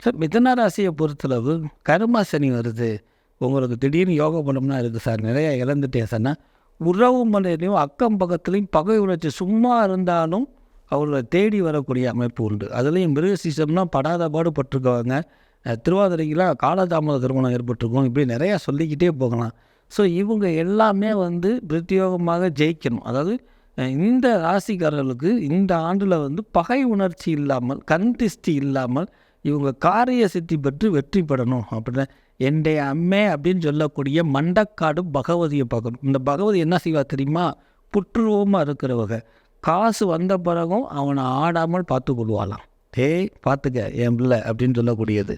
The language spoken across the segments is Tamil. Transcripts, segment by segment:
சார் மிதுன ராசியை பொறுத்தளவு கர்ம சனி வருது, உங்களுக்கு திடீர்னு யோக பலம்னா இருக்குது சார், நிறையா இழந்துட்டேன் சார்னா உறவு முறையிலையும் அக்கம் பக்கத்துலேயும் பகை உணர்ச்சி சும்மா இருந்தாலும் அவர்களை தேடி வரக்கூடிய அமைப்பு உண்டு. அதுலேயும் மிருகசீசம்னா படாத பாடுபட்டிருக்கவங்க, திருவாதிரைக்கெலாம் காலதாமத திருமணம் ஏற்பட்டிருக்கும், இப்படி நிறையா சொல்லிக்கிட்டே போகலாம். ஸோ இவங்க எல்லாமே பிரத்யோகமாக ஜெயிக்கணும். அதாவது இந்த ராசிக்காரர்களுக்கு இந்த ஆண்டில் பகை உணர்ச்சி இல்லாமல், கண் திருஷ்டி இல்லாமல் இவங்க காரிய சித்தி பெற்று வெற்றி பெறணும் அப்படின்னா என்னுடைய அம்மே அப்படின்னு சொல்லக்கூடிய மண்டக்காடு பகவதியை பார்க்கணும். இந்த பகவதி என்ன செய்வா தெரியுமா? புற்றுருவமாக இருக்கிறவங்க காசு வந்த பிறகும் அவனை ஆடாமல் பார்த்து கொள்வாளாம். பார்த்துக்க என் பிள்ளை அப்படின்னு சொல்லக்கூடியது.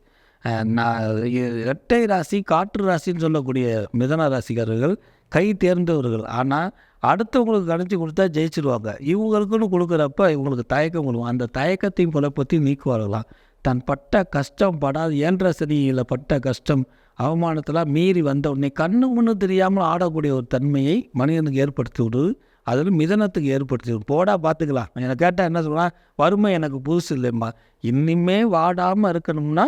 நான் இரட்டை ராசி காற்று ராசின்னு சொல்லக்கூடிய மிதன ராசிக்காரர்கள் கை தேர்ந்தவர்கள். ஆனால் அடுத்தவங்களுக்கு கணிச்சு கொடுத்தா ஜெயிச்சிருவாங்க. இவங்களுக்குன்னு கொடுக்குறப்ப இவங்களுக்கு தயக்கம் கொடுக்கும். அந்த தயக்கத்தையும் குழப்பத்தையும் நீக்குவார்களாம். தன் பட்ட கஷ்டம் படாது ஏன்ற சனியில் பட்ட கஷ்டம் அவமானத்தெல்லாம் மீறி வந்த உடனே கண்ணு முன்னு தெரியாமல் ஆடக்கூடிய ஒரு தன்மையை மனிதனுக்கு ஏற்படுத்தி விடுது. அதில் மிதனத்துக்கு ஏற்படுத்தி விடும். போடா பார்த்துக்கலாம். எனக்கு கேட்டால் என்ன சொல்லலாம், வறுமை எனக்கு புதுசு இல்லைம்மா, இன்னிமே வாடாமல் இருக்கணும்னா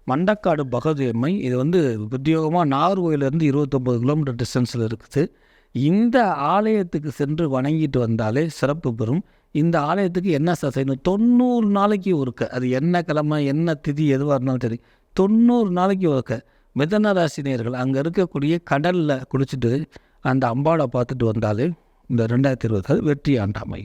மண்டக்காடு பகவதி அம்மை. இது உத்தியோகமாக நாகர்கோயிலேருந்து 29 கிலோமீட்டர் டிஸ்டன்ஸில் இருக்குது. இந்த ஆலயத்துக்கு சென்று வணங்கிட்டு வந்தாலே சிறப்பு பெறும். இந்த ஆலயத்துக்கு என்ன செய்யணும், 90 நாளைக்கு ஒருக்க, அது என்ன கிழமை என்ன திதி எதுவாக இருந்தாலும் சரி, 90 நாளைக்கு ஒருக்க மிதன ராசினியர்கள் அங்கே இருக்கக்கூடிய கடலில் குளிச்சுட்டு அந்த அம்பாவை பார்த்துட்டு வந்தாலே இந்த 2020 வெற்றி ஆண்டாமை.